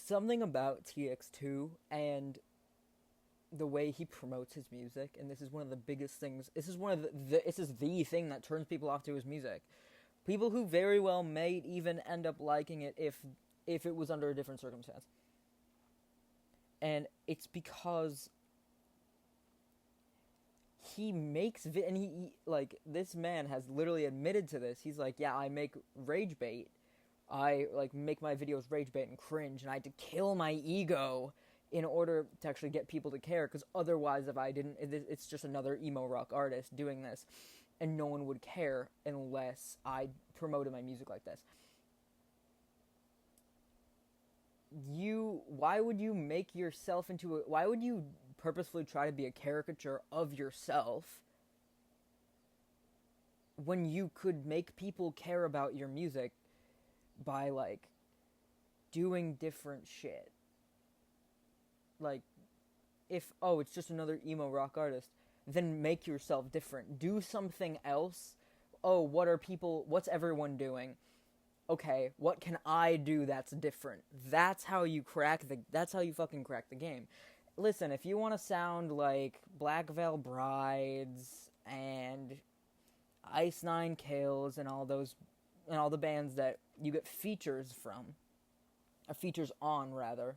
something about TX2 and the way he promotes his music, and this is one of the biggest things. This is one of this is the thing that turns people off to his music. People who very well may even end up liking it if it was under a different circumstance. And it's because he makes and he like, this man has literally admitted to this. He's like, yeah, I make rage bait. I like make my videos rage bait and cringe, and I had to kill my ego in order to actually get people to care, because otherwise, if I didn't, it's just another emo rock artist doing this, and no one would care unless I promoted my music like this. Why would you make yourself why would you purposefully try to be a caricature of yourself when you could make people care about your music by, like, doing different shit? Like, it's just another emo rock artist, then make yourself different. Do something else. What's everyone doing? Okay, what can I do that's different? That's how you fucking crack the game. Listen, if you want to sound like Black Veil Brides and Ice Nine Kills and all the bands that you get features from, features on rather,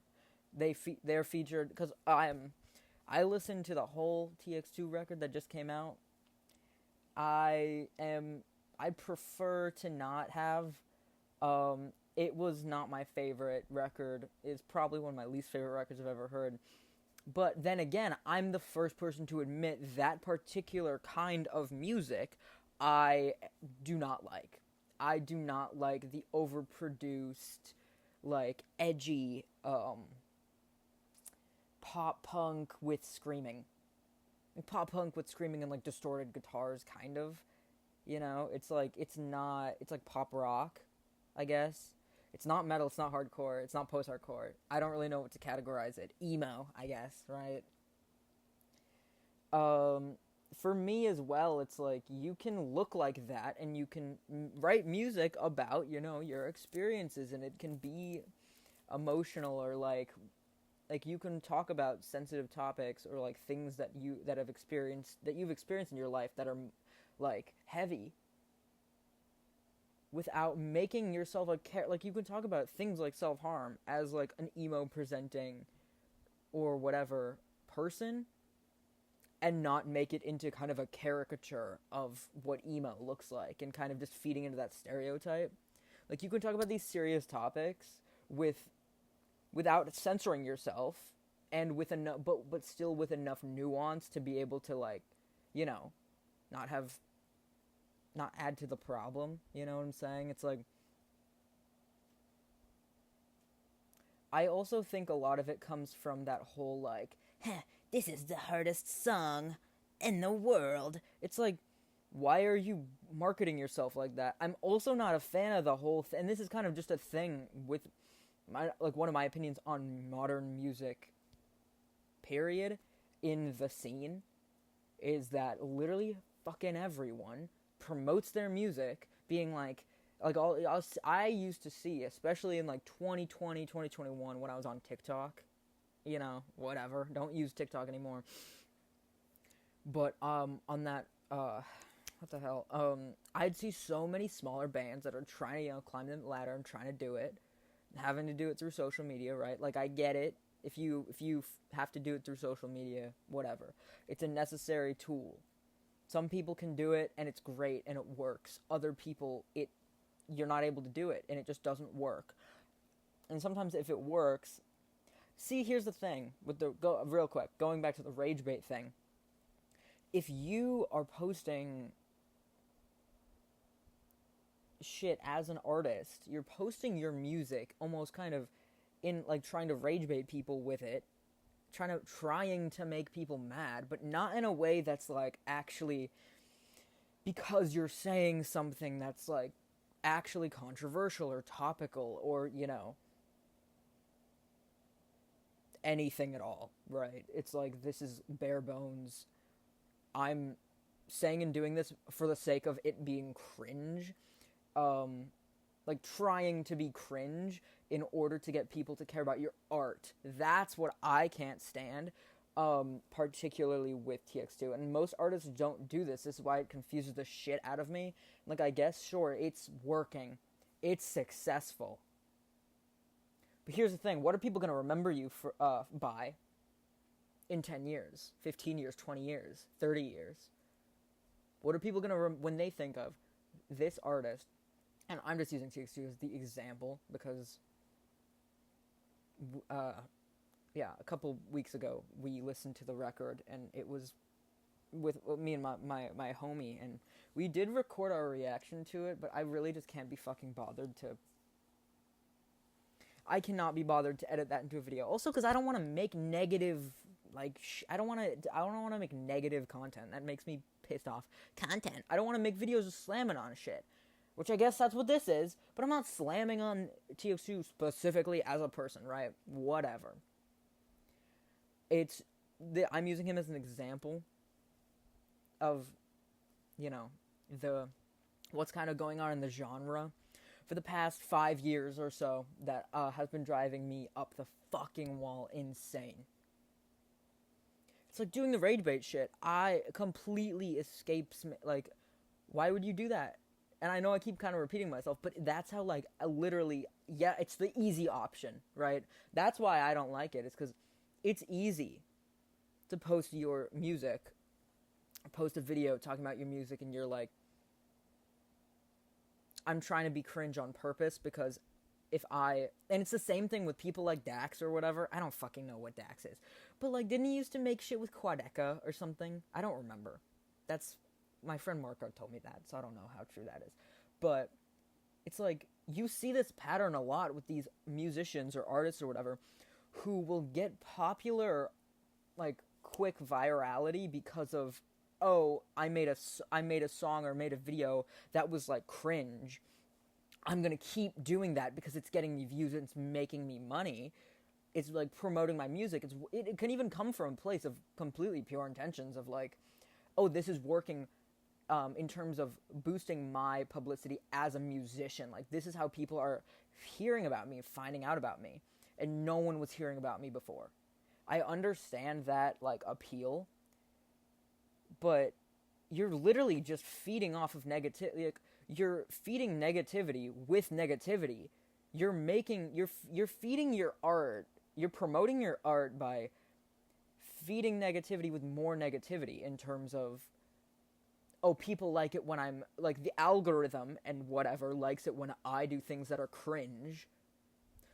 they're featured, because I listened to the whole TX2 record that just came out. I prefer to not have. It was not my favorite record. It's probably one of my least favorite records I've ever heard. But then again, I'm the first person to admit that particular kind of music I do not like. I do not like the overproduced, like, edgy, pop punk with screaming. Pop punk with screaming and, like, distorted guitars, kind of. You know, it's like pop rock, I guess. It's not metal, it's not hardcore, it's not post-hardcore. I don't really know what to categorize it. Emo, I guess, right? For me as well, it's like, you can look like that and you can write music about, your experiences, and it can be emotional, or like you can talk about sensitive topics, or like things that you've experienced in your life that are like heavy, without making yourself like, you can talk about things like self-harm as like an emo presenting or whatever person, and not make it into kind of a caricature of what emo looks like, and kind of just feeding into that stereotype. Like, you can talk about these serious topics without censoring yourself, and with enough, but still with enough nuance to be able to, like, not add to the problem. You know what I'm saying? It's like, I also think a lot of it comes from that whole, like, this is the hardest song in the world. It's like, why are you marketing yourself like that? I'm also not a fan of the whole and this is kind of just a thing with one of my opinions on modern music, period, in the scene, is that literally fucking everyone promotes their music being like I used to see, especially in like 2020, 2021, when I was on TikTok, whatever, don't use TikTok anymore, but on that, what the hell, I'd see so many smaller bands that are trying to, climb the ladder and trying to do it, having to do it through social media, right? Like, I get it. If you have to do it through social media, whatever. It's a necessary tool. Some people can do it, and it's great, and it works. Other people, you're not able to do it, and it just doesn't work. And sometimes if it works... See, here's the thing, real quick, going back to the rage bait thing. If you are posting shit as an artist, you're posting your music almost kind of in, like, trying to rage bait people with it, trying to make people mad, but not in a way that's, like, actually because you're saying something that's, like, actually controversial or topical, or, anything at all, right? It's like, this is bare bones. I'm saying and doing this for the sake of it being cringe. like trying to be cringe in order to get people to care about your art. That's what I can't stand, particularly with TX2. And most artists don't do this. This is why it confuses the shit out of me. Like, I guess, sure, it's working. It's successful. But here's the thing. What are people going to remember you for by in 10 years, 15 years, 20 years, 30 years? What are people going to when they think of this artist? And I'm just using TX2 as the example because, a couple weeks ago, we listened to the record, and it was with me and my homie, and we did record our reaction to it, but I really just can't be fucking bothered to... I cannot be bothered to edit that into a video. Also, because I don't want to make negative, I don't want to make negative content. That makes me pissed off. Content. I don't want to make videos just slamming on shit. Which I guess that's what this is, but I'm not slamming on TX2 specifically as a person, right? Whatever. I'm using him as an example of, what's kind of going on in the genre for the past 5 years or so that has been driving me up the fucking wall insane. It's like doing the rage bait shit. I completely escapes me. Like, why would you do that? And I know I keep kind of repeating myself, but that's how, literally, it's the easy option, right? That's why I don't like it. It's because it's easy to post your music, post a video talking about your music, and you're like, I'm trying to be cringe on purpose because and it's the same thing with people like Dax or whatever. I don't fucking know what Dax is. But, didn't he used to make shit with Quadeca or something? I don't remember. My friend Marco told me that, so I don't know how true that is. But it's like, you see this pattern a lot with these musicians or artists or whatever who will get popular, quick virality because of, I made a song or made a video that was, cringe. I'm gonna keep doing that because it's getting me views and it's making me money. It's, promoting my music. It can even come from a place of completely pure intentions of, this is working in terms of boosting my publicity as a musician. This is how people are hearing about me, finding out about me, and no one was hearing about me before. I understand that, appeal, but you're literally just feeding off of negativity. You're feeding negativity with negativity. You're feeding your art. You're promoting your art by feeding negativity with more negativity in terms of, people like it when I'm, the algorithm and whatever likes it when I do things that are cringe.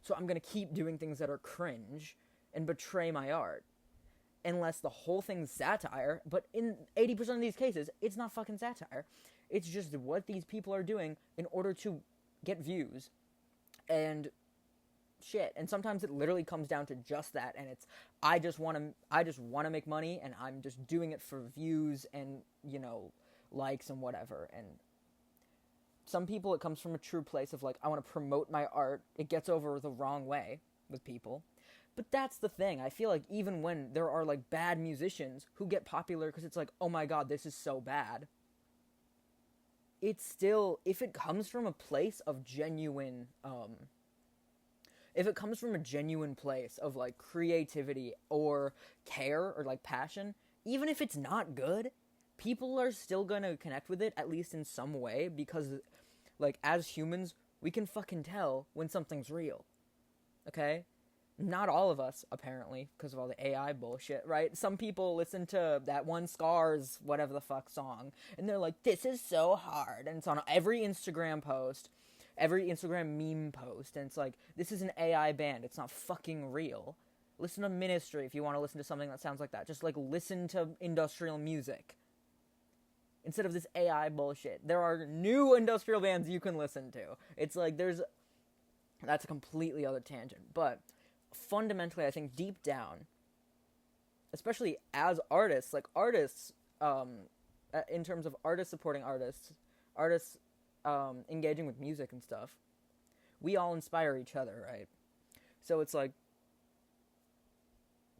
So I'm going to keep doing things that are cringe and betray my art. Unless the whole thing's satire, but in 80% of these cases, it's not fucking satire. It's just what these people are doing in order to get views and shit. And sometimes it literally comes down to just that, and it's I just want to make money, and I'm just doing it for views and likes and whatever. And some people, it comes from a true place of I want to promote my art. It gets over the wrong way with people. But that's the thing. I feel like even when there are bad musicians who get popular because it's oh my god, this is so bad, it's still, if it comes from a place of genuine, if it comes from a genuine place of creativity or care or passion, even if it's not good, people are still gonna connect with it, at least in some way, because as humans, we can fucking tell when something's real. Okay? Not all of us, apparently, because of all the AI bullshit, right? Some people listen to that one Scars whatever the fuck song, and they're like, this is so hard, and it's on every Instagram post, every Instagram meme post, and it's this is an AI band, it's not fucking real. Listen to Ministry if you want to listen to something that sounds like that. Just, listen to industrial music instead of this AI bullshit. There are new industrial bands you can listen to. It's that's a completely other tangent, but fundamentally, I think deep down, especially as artists, in terms of artists supporting artists engaging with music and stuff, we all inspire each other, right? So it's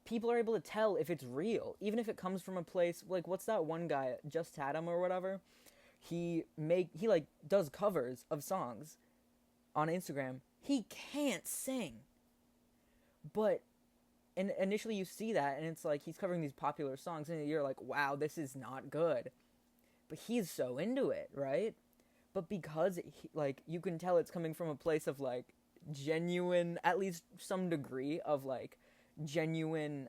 people are able to tell if it's real, even if it comes from a place, what's that one guy, Just Tatum or whatever? He does covers of songs, on Instagram, he can't sing. But and initially you see that, and it's like he's covering these popular songs, and you're like, wow, this is not good. But he's so into it, right? But because, like, you can tell it's coming from a place of, like, genuine, at least some degree of, like, genuine,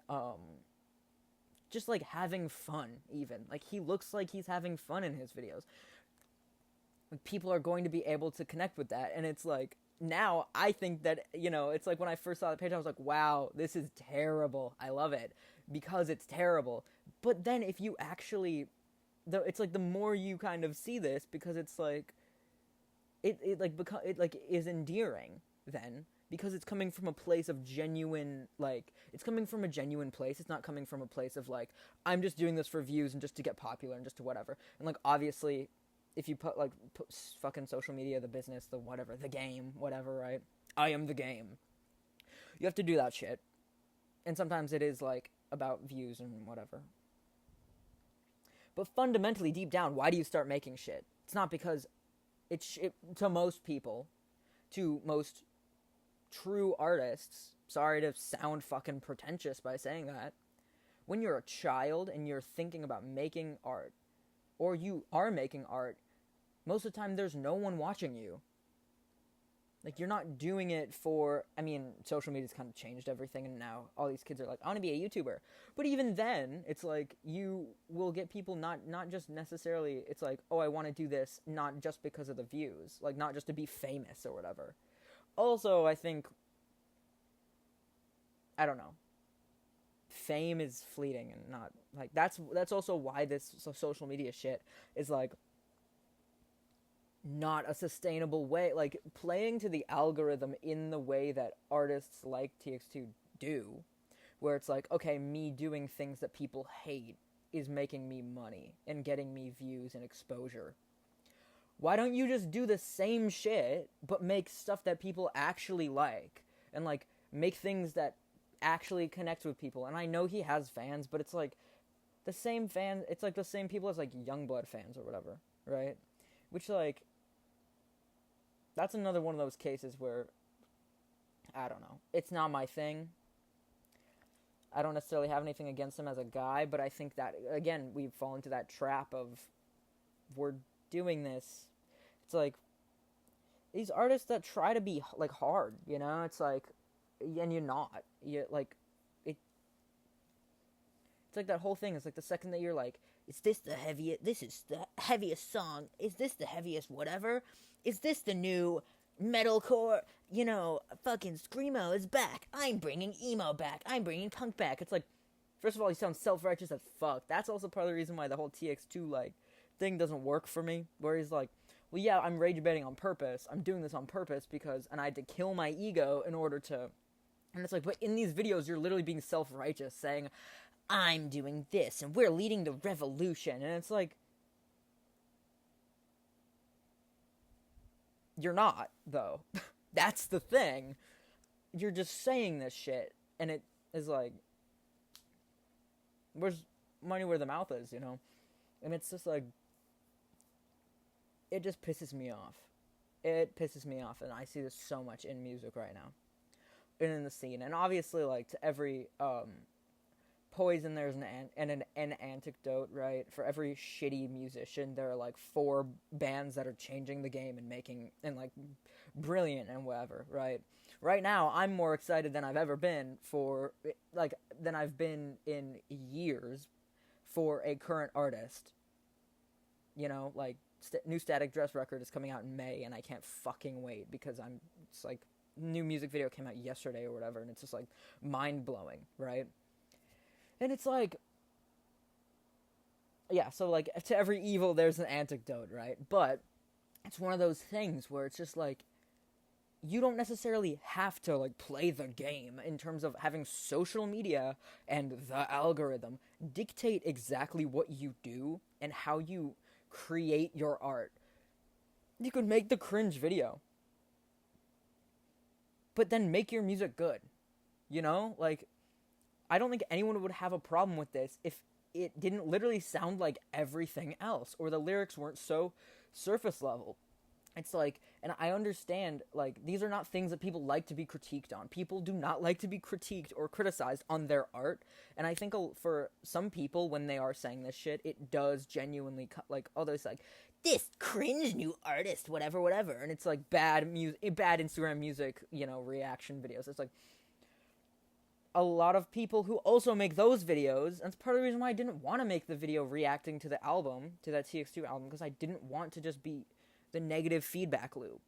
just, like, having fun, even. Like, he looks like he's having fun in his videos. People are going to be able to connect with that, and it's like, now I think that, you know, it's like when I first saw the page, I was like, wow, this is terrible. I love it because it's terrible. But then if you actually, it's like the more you kind of see this, because it's like, it is endearing then, because it's coming from a place of genuine, like, it's coming from a genuine place. It's not coming from a place of, like, I'm just doing this for views and just to get popular and just to whatever. And, like, obviously, if you put fucking social media, the business, the whatever, the game, whatever, right? I am the game. You have to do that shit. And sometimes it is, like, about views and whatever. But fundamentally, deep down, why do you start making shit? It's not because to most people, to most true artists, sorry to sound fucking pretentious by saying that, when you're a child and you're thinking about making art, or you are making art, most of the time there's no one watching you. Like, you're not doing it for, I mean, social media's kind of changed everything, and now all these kids are like, I want to be a YouTuber. But even then, it's like, you will get people not just necessarily, it's like, oh, I want to do this, not just because of the views. Like, not just to be famous or whatever. Also, I think, I don't know, fame is fleeting, and not, like, that's also why this social media shit is, like, not a sustainable way, like, playing to the algorithm in the way that artists like TX2 do, where it's like, okay, me doing things that people hate is making me money and getting me views and exposure. Why don't you just do the same shit, but make stuff that people actually like, and, like, make things that actually connect with people? And I know he has fans, but it's like the same fans, it's like the same people as, like, Youngblood fans or whatever, right? Which, like, that's another one of those cases where, I don't know, it's not my thing. I don't necessarily have anything against him as a guy, but I think that, again, we fall into that trap of, we're doing this. It's like, these artists that try to be, like, hard, you know? It's like, and you're not. You're, like, it's like that whole thing. It's like the second that you're like, this is the heaviest song, is this the heaviest whatever? Is this the new metalcore? You know, fucking Screamo is back. I'm bringing emo back. I'm bringing punk back. It's like, first of all, he sounds self-righteous as fuck. That's also part of the reason why the whole TX2, like, thing doesn't work for me. Where he's like, well, yeah, I'm rage baiting on purpose. I'm doing this on purpose and I had to kill my ego in order to... And it's like, but in these videos, you're literally being self-righteous, saying, I'm doing this, and we're leading the revolution. And it's like, you're not, though. That's the thing. You're just saying this shit, and it is like, where's money where the mouth is, you know? And it's just like, it just pisses me off. It pisses me off, and I see this so much in music right now. And in the scene. And obviously, like, to every, poison, there's an antidote, right? For every shitty musician, there are, like, 4 bands that are changing the game and making, and, like, brilliant and whatever, right? Right now, I'm more excited than I've ever been than I've been in years for a current artist. You know, like, new Static Dress record is coming out in May, and I can't fucking wait, because it's like, new music video came out yesterday or whatever, and it's just, like, mind-blowing, right? And it's like, yeah, so, like, to every evil, there's an antidote, right? But it's one of those things where it's just, like, you don't necessarily have to, like, play the game in terms of having social media and the algorithm dictate exactly what you do and how you create your art. You could make the cringe video, but then make your music good, you know? Like, I don't think anyone would have a problem with this if it didn't literally sound like everything else, or the lyrics weren't so surface level. It's like, and I understand, like, these are not things that people like to be critiqued on. People do not like to be critiqued or criticized on their art. And I think for some people, when they are saying this shit, it does genuinely, like, oh, there's like, this cringe new artist, whatever, whatever. And it's like bad Instagram music, reaction videos. It's like, a lot of people who also make those videos, and it's part of the reason why I didn't want to make the video reacting to the album, to that TX2 album, because I didn't want to just be the negative feedback loop.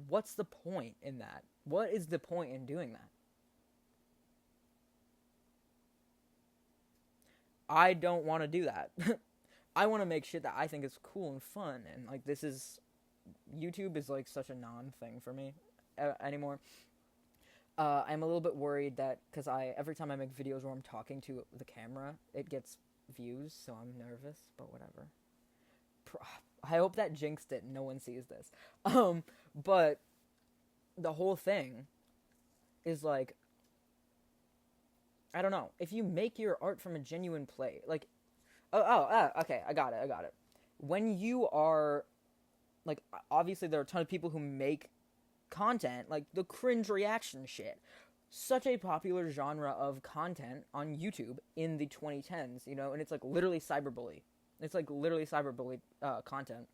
What's the point in that? What is the point in doing that? I don't want to do that. I want to make shit that I think is cool and fun, and like YouTube is like such a non-thing for me anymore. I'm a little bit worried that, because every time I make videos where I'm talking to the camera, it gets views, so I'm nervous, but whatever. I hope that jinxed it and no one sees this. But the whole thing is like, I don't know. If you make your art from a genuine place, like, okay, I got it. When you are, like, obviously there are a ton of people who make content, like the cringe reaction shit. Such a popular genre of content on YouTube in the 2010s, and it's like literally cyberbully. It's like literally cyberbully content.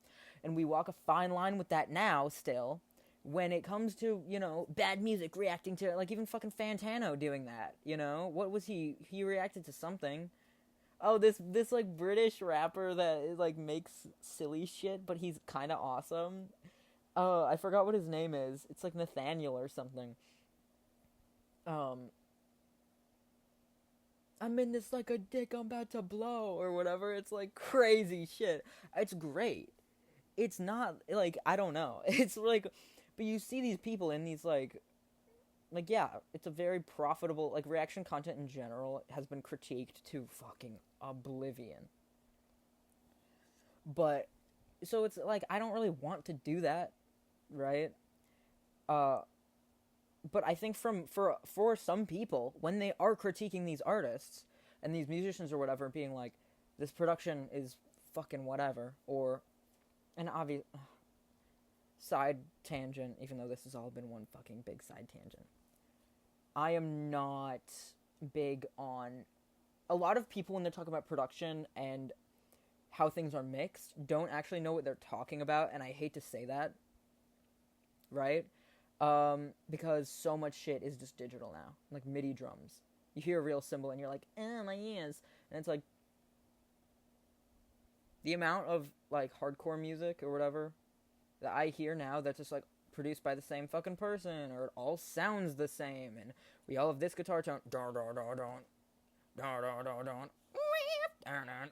And we walk a fine line with that now still when it comes to, bad music reacting to, like, even fucking Fantano doing that, What was he? He reacted to something. Oh, this like British rapper that like makes silly shit, but he's kind of awesome. Oh, I forgot what his name is. It's like Nathaniel or something. I'm in this like a dick I'm about to blow or whatever. It's like crazy shit. It's great. It's not like, I don't know. It's like, but you see these people in these like yeah, it's a very profitable, like, reaction content in general has been critiqued to fucking oblivion. But so it's like, I don't really want to do that, right? But I think for some people, when they are critiquing these artists and these musicians or whatever, being like, this production is fucking whatever, or an obvious side tangent, even though this has all been one fucking big side tangent. I am not big on, a lot of people when they're talking about production and how things are mixed don't actually know what they're talking about, and I hate to say that, right? Because so much shit is just digital now, like MIDI drums. You hear a real cymbal and you're like, my ears, and it's like, the amount of like hardcore music or whatever that I hear now that's just like produced by the same fucking person, or it all sounds the same, and we all have this guitar tone,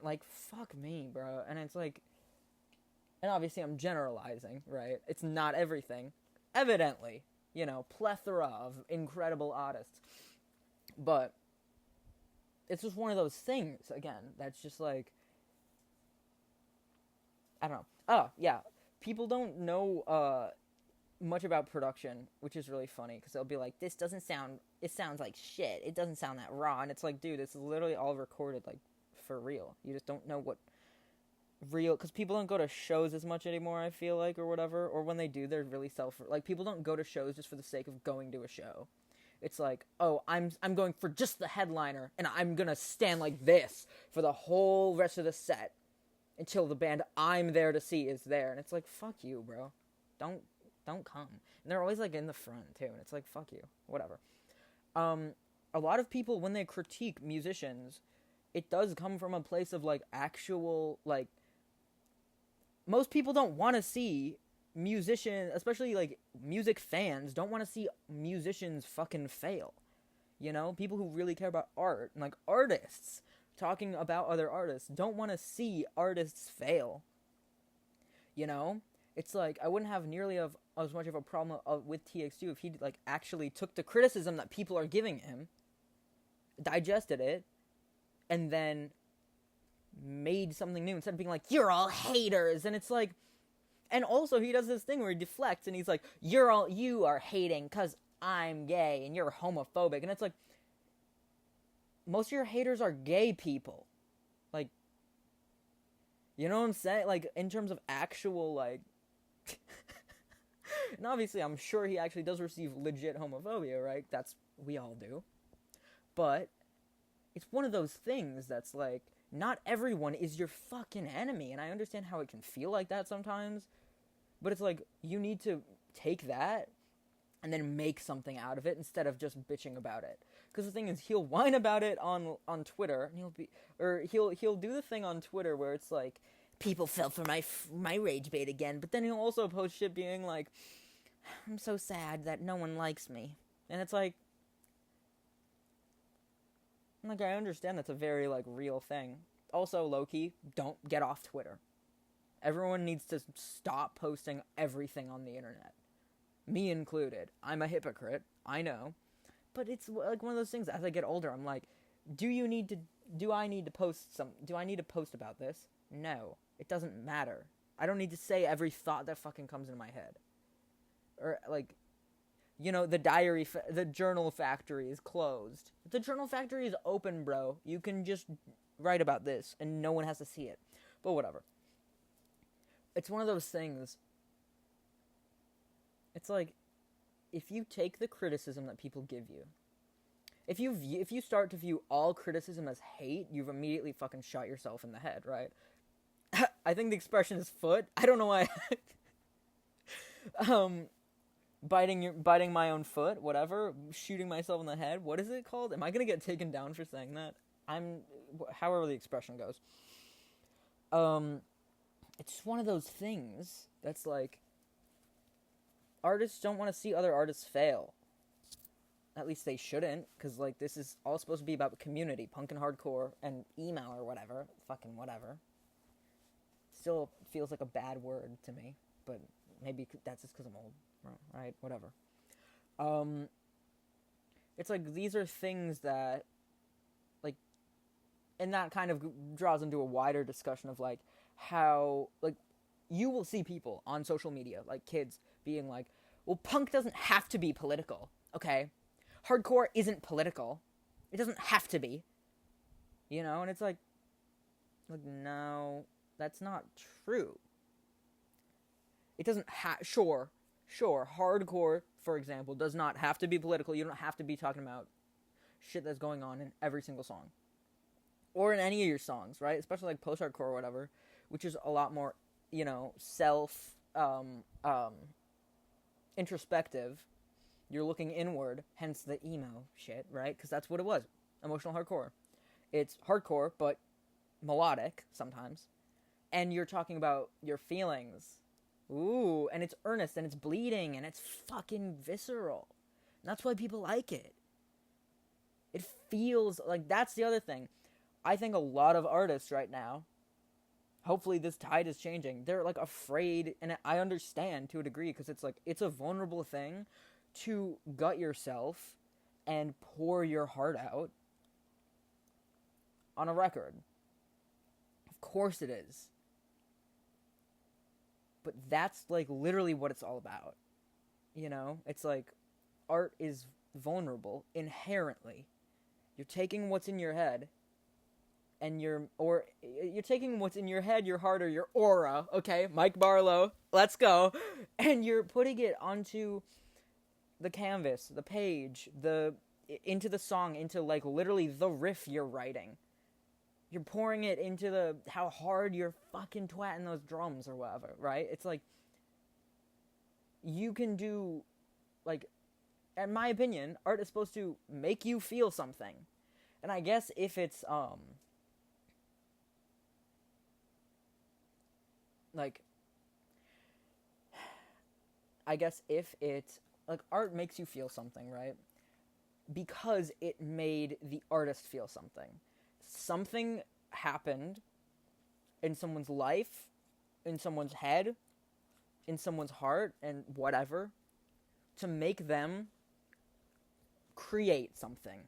like, fuck me, bro. And it's like, and obviously I'm generalizing, right? It's not everything, evidently, plethora of incredible artists, but it's just one of those things, again, that's just like, I don't know. Oh, yeah, people don't know, much about production, which is really funny, because they'll be like, it sounds like shit, it doesn't sound that raw, and it's like, dude, it's literally all recorded, like, for real. You just don't know what real, because people don't go to shows as much anymore, I feel like, or whatever, or when they do, they're really like, people don't go to shows just for the sake of going to a show. It's like, oh, I'm going for just the headliner, and I'm gonna stand like this for the whole rest of the set until the band I'm there to see is there, and it's like, fuck you, bro. Don't come. And they're always, like, in the front, too. And it's like, fuck you. Whatever. A lot of people, when they critique musicians, it does come from a place of, like, actual, like, most people don't want to see musicians, especially, like, music fans, don't want to see musicians fucking fail. People who really care about art, and, like, artists talking about other artists, don't want to see artists fail. It's like, I wouldn't have nearly as much of a problem with TX2 if he, like, actually took the criticism that people are giving him, digested it, and then made something new instead of being like, you're all haters, and it's like, and also he does this thing where he deflects, and he's like, you are hating because I'm gay, and you're homophobic, and it's like, most of your haters are gay people. Like, You know what I'm saying? Like, in terms of actual, like... and obviously, I'm sure he actually does receive legit homophobia, right? We all do. But it's one of those things that's like, not everyone is your fucking enemy, and I understand how it can feel like that sometimes, but it's like, you need to take that and then make something out of it instead of just bitching about it. Because the thing is, he'll whine about it on Twitter, and he'll do the thing on Twitter where it's like, people fell for my rage bait again, but then he'll also post shit being like, I'm so sad that no one likes me. And it's like, I understand that's a very, like, real thing. Also, low-key, don't get off Twitter. Everyone needs to stop posting everything on the internet. Me included. I'm a hypocrite, I know. But it's, like, one of those things, as I get older, I'm like, do I need to post about this? No. It doesn't matter. I don't need to say every thought that fucking comes into my head. Or, like... the journal factory is closed. The journal factory is open, bro. You can just write about this, and no one has to see it. But whatever. It's one of those things. It's like, if you take the criticism that people give you, if you start to view all criticism as hate, you've immediately fucking shot yourself in the head, right? I think the expression is foot. I don't know why. Biting my own foot, whatever, shooting myself in the head. What is it called? Am I gonna get taken down for saying that? However the expression goes. It's just one of those things that's like, artists don't want to see other artists fail. At least they shouldn't, because, like, this is all supposed to be about community, punk and hardcore, and email or whatever. Fucking whatever. Still feels like a bad word to me, but maybe that's just because I'm old. Right, whatever. It's like, these are things that, like, and that kind of draws into a wider discussion of, like, how, like, you will see people on social media, like kids, being like, well, punk doesn't have to be political, okay? Hardcore isn't political. It doesn't have to be. You know, and it's like, no, that's not true. It doesn't Sure, hardcore, for example, does not have to be political. You don't have to be talking about shit that's going on in every single song. Or in any of your songs, right? Especially like post-hardcore or whatever, which is a lot more, introspective. You're looking inward, hence the emo shit, right? Because that's what it was. Emotional hardcore. It's hardcore, but melodic, sometimes. And you're talking about your feelings. Ooh, and it's earnest, and it's bleeding, and it's fucking visceral. And that's why people like it. It feels like, that's the other thing. I think a lot of artists right now, hopefully this tide is changing, they're, like, afraid, and I understand to a degree, because it's, like, it's a vulnerable thing to gut yourself and pour your heart out on a record. Of course it is. But that's, like, literally what it's all about. You know? It's like, art is vulnerable inherently. You're taking what's in your head, and you're taking what's in your head, your heart, or your aura, okay? Mike Barlow, let's go. And you're putting it onto the canvas, the page, into the song, into, like, literally the riff you're writing. You're pouring it into how hard you're fucking twatting those drums or whatever, right? It's like, you can do, like, in my opinion, art is supposed to make you feel something. And I guess if it's, like, I guess if it, like, art makes you feel something, right? Because it made the artist feel something. Something happened in someone's life, in someone's head, in someone's heart, and whatever, to make them create something.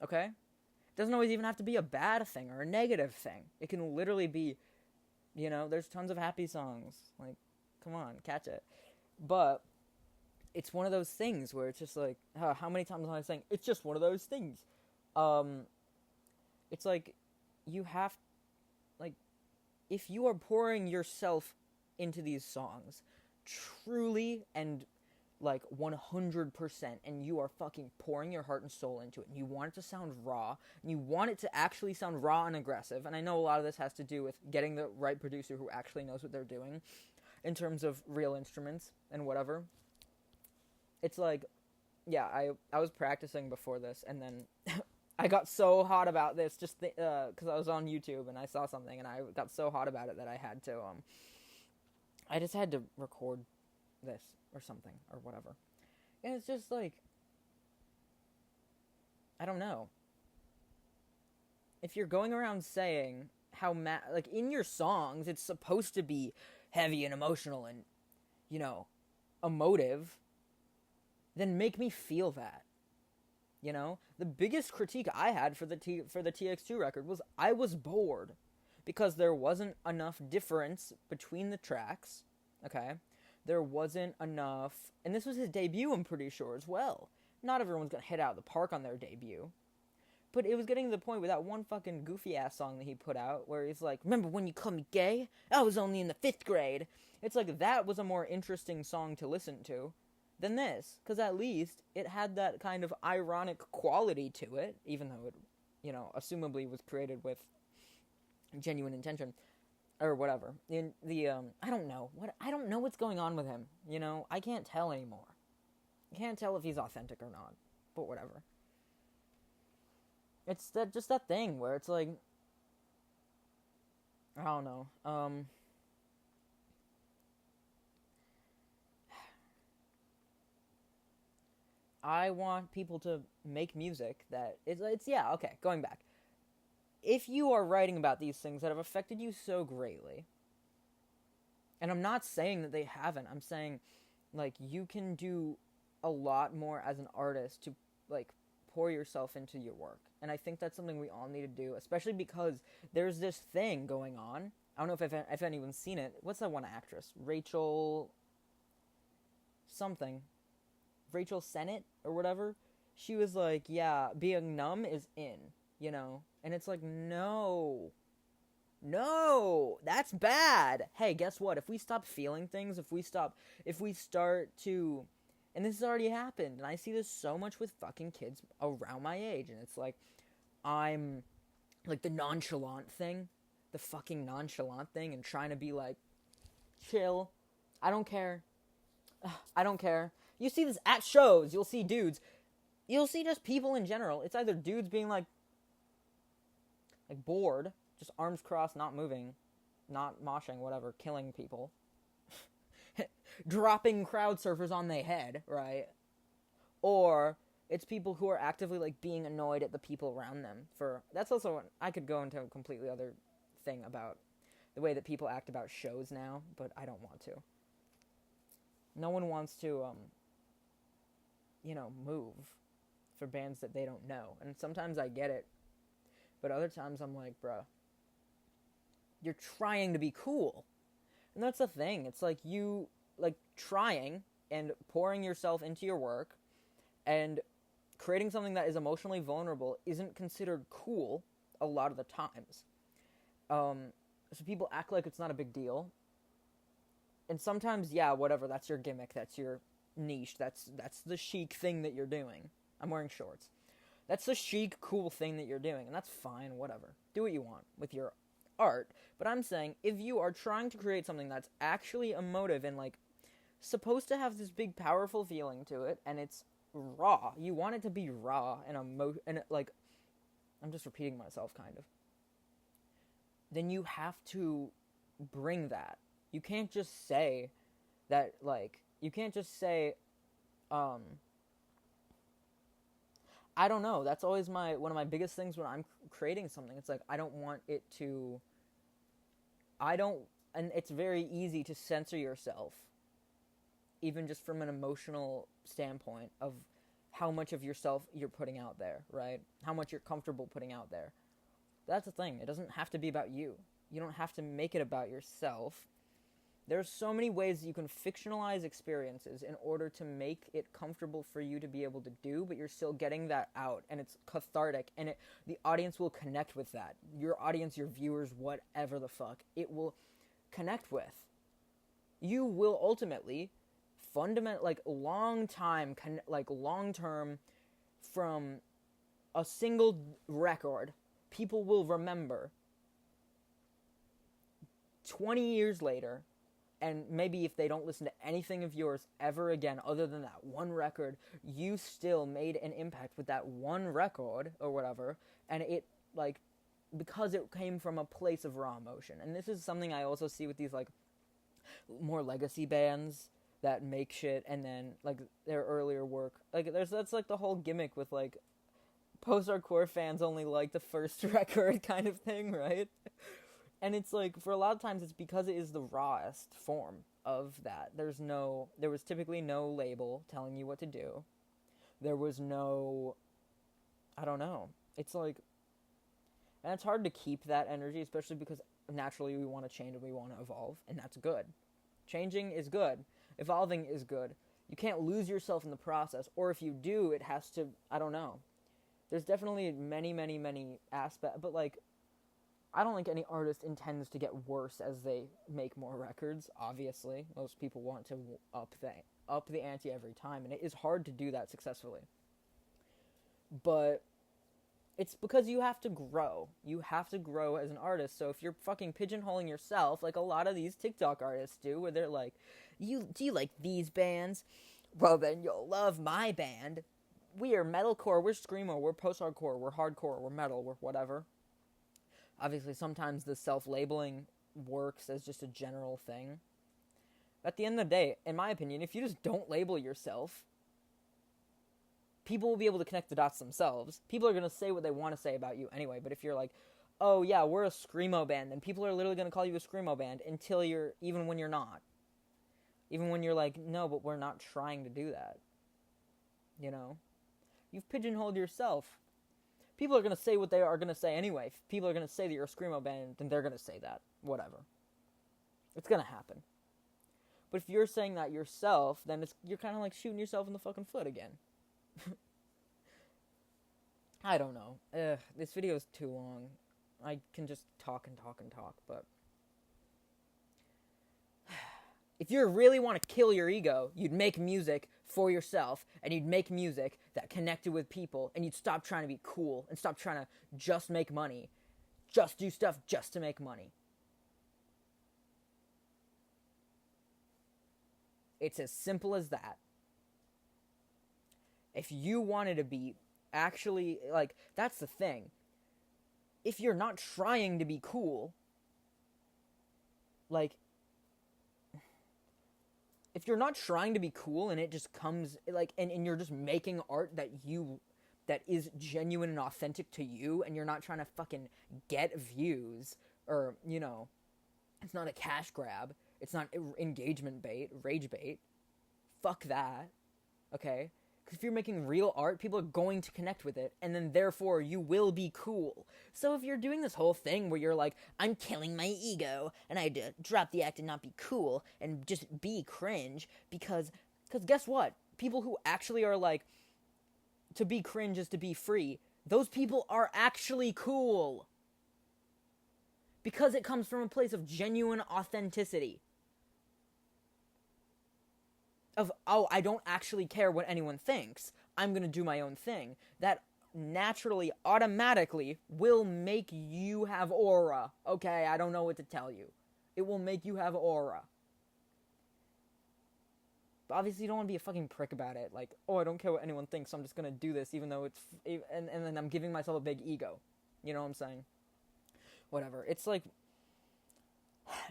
Okay? It doesn't always even have to be a bad thing or a negative thing. It can literally be, there's tons of happy songs. Like, come on, catch it. But it's one of those things where it's just like, how many times am I saying, it's just one of those things. It's like, you have, like, if you are pouring yourself into these songs truly and like 100%, and you are fucking pouring your heart and soul into it, and you want it to sound raw, and you want it to actually sound raw and aggressive, and I know a lot of this has to do with getting the right producer who actually knows what they're doing in terms of real instruments and whatever. It's like, yeah, I was practicing before this, and then I got so hot about this just because I was on YouTube and I saw something, and I got so hot about it that I just had to record this or something or whatever. And it's just like, I don't know. If you're going around saying how like in your songs it's supposed to be heavy and emotional and, you know, emotive, then make me feel that. You know, the biggest critique I had for the TX2 record was I was bored because there wasn't enough difference between the tracks. Okay, there wasn't enough, and this was his debut, I'm pretty sure, as well. Not everyone's gonna hit out of the park on their debut, but it was getting to the point with that one fucking goofy ass song that he put out where he's like, remember when you called me gay? I was only in the 5th grade. It's like, that was a more interesting song to listen to than this, because at least it had that kind of ironic quality to it, even though it, you know, assumably was created with genuine intention, or whatever. In the, I don't know what's going on with him, you know, I can't tell anymore. I can't tell if he's authentic or not, but whatever. It's just that thing where it's like, I don't know, I want people to make music that it's yeah, okay, going back. If you are writing about these things that have affected you so greatly, and I'm not saying that they haven't, I'm saying, like, you can do a lot more as an artist to, like, pour yourself into your work. And I think that's something we all need to do, especially because there's this thing going on. I don't know if anyone's seen it. What's that one actress? Rachel something. Rachel Sennett or whatever. She was like, yeah, being numb is in, you know? And it's like, no, that's bad. Hey, guess what? If we stop feeling things, if we start to, and this has already happened, and I see this so much with fucking kids around my age, and it's like, I'm, like, the fucking nonchalant thing, and trying to be like, chill, I don't care. You see this at shows, you'll see just people in general. It's either dudes being like bored, just arms crossed, not moving, not moshing, whatever, killing people, dropping crowd surfers on their head, right? Or it's people who are actively, like, being annoyed at the people around them. That's also, I could go into a completely other thing about the way that people act about shows now, but I don't want to. No one wants to, move for bands that they don't know. And sometimes I get it. But other times I'm like, bruh, you're trying to be cool. And that's the thing. It's like you, like, trying and pouring yourself into your work and creating something that is emotionally vulnerable isn't considered cool a lot of the times. So people act like it's not a big deal. And sometimes, yeah, whatever, that's your gimmick, that's your niche, that's the chic thing that you're doing. I'm wearing shorts. That's the chic, cool thing that you're doing, and that's fine, whatever. Do what you want with your art. But I'm saying, if you are trying to create something that's actually emotive and, like, supposed to have this big, powerful feeling to it, and it's raw, you want it to be raw and like, I'm just repeating myself, kind of, then you have to bring that. You can't just say that, like, I don't know, that's always one of my biggest things when I'm creating something. It's like, I don't want it to, and it's very easy to censor yourself, even just from an emotional standpoint of how much of yourself you're putting out there, right? How much you're comfortable putting out there. That's the thing, it doesn't have to be about you. You don't have to make it about yourself. There's so many ways that you can fictionalize experiences in order to make it comfortable for you to be able to do, but you're still getting that out, and it's cathartic, and the audience will connect with that. Your audience, your viewers, whatever the fuck, it will connect with. You will ultimately, long term, from a single record, people will remember 20 years later. And maybe if they don't listen to anything of yours ever again other than that one record, you still made an impact with that one record or whatever. And it, like, because it came from a place of raw emotion. And this is something I also see with these, like, more legacy bands that make shit and then, like, their earlier work. Like, that's, like, the whole gimmick with, like, post-hardcore fans only like the first record kind of thing, right? And it's like, for a lot of times, it's because it is the rawest form of that. There was typically no label telling you what to do. There was no, I don't know. It's like, and it's hard to keep that energy, especially because naturally we want to change and we want to evolve, and that's good. Changing is good. Evolving is good. You can't lose yourself in the process, or if you do, it has to, I don't know. There's definitely many, many, many aspects, but, like, I don't think any artist intends to get worse as they make more records, obviously. Most people want to up the ante every time, and it is hard to do that successfully. But it's because you have to grow. You have to grow as an artist. So if you're fucking pigeonholing yourself, like a lot of these TikTok artists do, where they're like, do you like these bands? Well, then you'll love my band. We are metalcore, we're screamo, we're post-hardcore, we're hardcore, we're metal, we're whatever. Obviously, sometimes the self-labeling works as just a general thing. At the end of the day, in my opinion, if you just don't label yourself, people will be able to connect the dots themselves. People are going to say what they want to say about you anyway, but if you're like, oh yeah, we're a screamo band, then people are literally going to call you a screamo band even when you're not. Even when you're like, no, but we're not trying to do that. You know? You've pigeonholed yourself. People are going to say what they are going to say anyway. If people are going to say that you're a screamo band, then they're going to say that. Whatever. It's going to happen. But if you're saying that yourself, then you're kind of like shooting yourself in the fucking foot again. I don't know. This video is too long. I can just talk and talk and talk, but if you really want to kill your ego, you'd make music for yourself, and you'd make music that connected with people, and you'd stop trying to be cool, and stop trying to just make money. Just do stuff just to make money. It's as simple as that. If you wanted to be actually, like, that's the thing. If you're not trying to be cool, like, if you're not trying to be cool and it just comes, like, and you're just making art that is genuine and authentic to you, and you're not trying to fucking get views, or, you know, it's not a cash grab, it's not engagement bait, rage bait, fuck that, okay? Because if you're making real art, people are going to connect with it, and then therefore you will be cool. So if you're doing this whole thing where you're like, I'm killing my ego, and I had to drop the act and not be cool, and just be cringe, because guess what? People who actually are like, to be cringe is to be free, those people are actually cool. Because it comes from a place of genuine authenticity. Of, oh, I don't actually care what anyone thinks. I'm going to do my own thing. That naturally, automatically, will make you have aura. Okay, I don't know what to tell you. It will make you have aura. But obviously, you don't want to be a fucking prick about it. Like, oh, I don't care what anyone thinks, so I'm just going to do this, even though it's... And then I'm giving myself a big ego. You know what I'm saying? Whatever. It's like...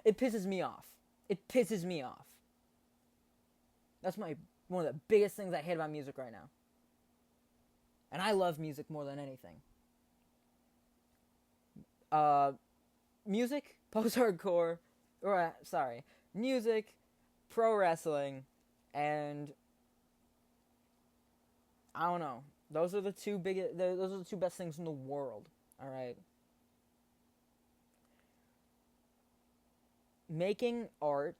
It pisses me off. It pisses me off. That's one of the biggest things I hate about music right now. And I love music more than anything. Music, post-hardcore, music, pro wrestling, and I don't know. Those are the two best things in the world. All right. Making art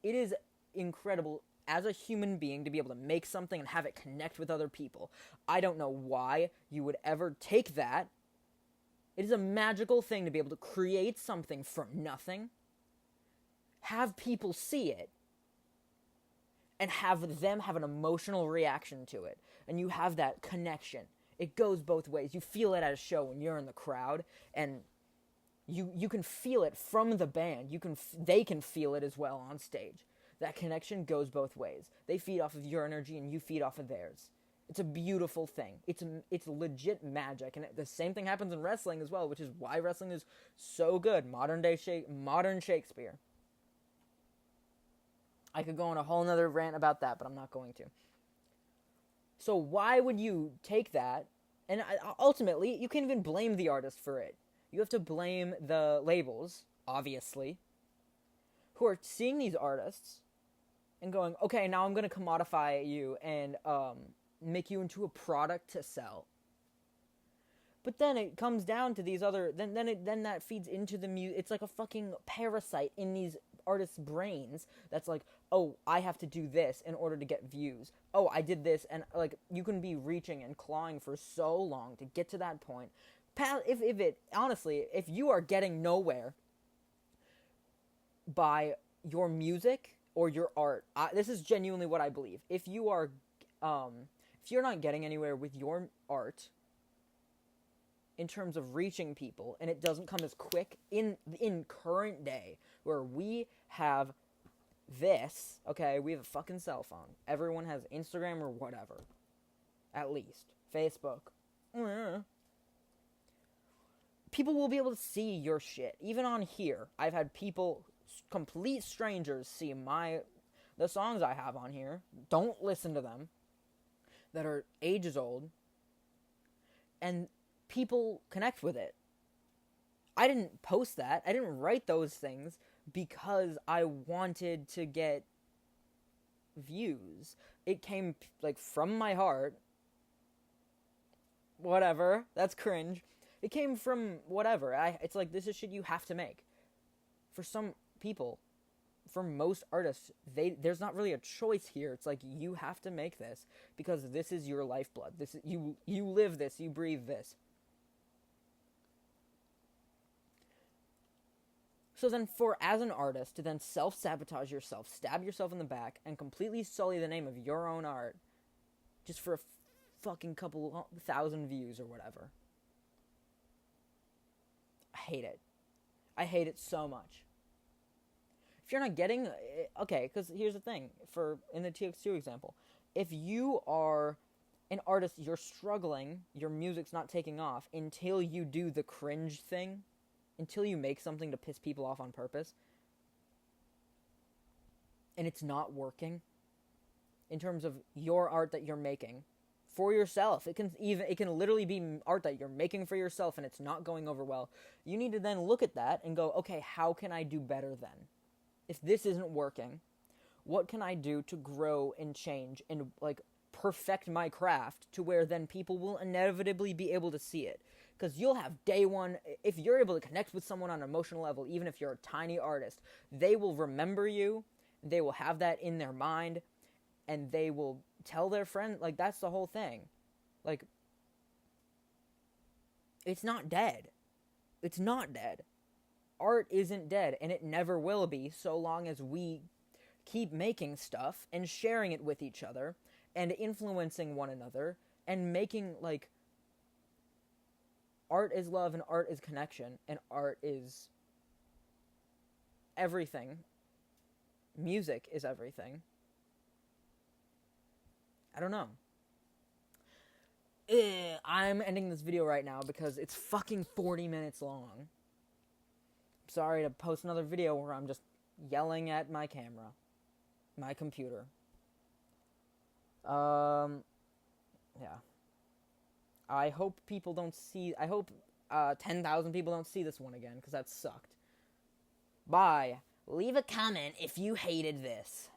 It is incredible as a human being to be able to make something and have it connect with other people. I don't know why you would ever take that. It is a magical thing to be able to create something from nothing, have people see it, and have them have an emotional reaction to it. And you have that connection. It goes both ways. You feel it at a show when you're in the crowd, and you can feel it from the band. They can feel it as well on stage. That connection goes both ways. They feed off of your energy, and you feed off of theirs. It's a beautiful thing. It's legit magic, and the same thing happens in wrestling as well, which is why wrestling is so good. Modern Shakespeare. I could go on a whole nother rant about that, but I'm not going to. So why would you take that, and ultimately, you can't even blame the artist for it. You have to blame the labels, obviously, who are seeing these artists and going, okay, now I'm going to commodify you and make you into a product to sell. But then it comes down to these other, then that feeds into the music. It's like a fucking parasite in these artists' brains that's like, oh, I have to do this in order to get views. Oh, I did this, and like, you can be reaching and clawing for so long to get to that point. If you are getting nowhere by your music or your art, this is genuinely what I believe. If you're not getting anywhere with your art in terms of reaching people, and it doesn't come as quick in current day where we have this, okay, we have a fucking cell phone. Everyone has Instagram or whatever. At least. Facebook. People will be able to see your shit. Even on here, I've had people, complete strangers, see the songs I have on here. Don't listen to them. That are ages old. And people connect with it. I didn't post that. I didn't write those things because I wanted to get views. It came like from my heart. Whatever. That's cringe. It came from whatever. It's like, this is shit you have to make. For some people, for most artists, there's not really a choice here. It's like, you have to make this because this is your lifeblood. You live this, you breathe this. So then as an artist, to then self-sabotage yourself, stab yourself in the back, and completely sully the name of your own art just for a fucking couple thousand views or whatever. I hate it. I hate it so much. If you're not getting... Okay, because here's the thing. In the TX2 example, if you are an artist, you're struggling, your music's not taking off until you do the cringe thing, until you make something to piss people off on purpose, and it's not working in terms of your art that you're making for yourself. It can literally be art that you're making for yourself and it's not going over well. You need to then look at that and go, okay, how can I do better then? If this isn't working, what can I do to grow and change and like perfect my craft to where then people will inevitably be able to see it? Because you'll have day one, if you're able to connect with someone on an emotional level, even if you're a tiny artist, they will remember you, they will have that in their mind, and they will tell their friend, like, that's the whole thing. Like, it's not dead. It's not dead. Art isn't dead, and it never will be, so long as we keep making stuff and sharing it with each other and influencing one another and making, like, art is love and art is connection and art is everything. Music is everything. I don't know. I'm ending this video right now because it's fucking 40 minutes long. I'm sorry to post another video where I'm just yelling at my camera. My computer. Yeah. I hope people don't see... I hope 10,000 people don't see this one again, because that sucked. Bye. Leave a comment if you hated this.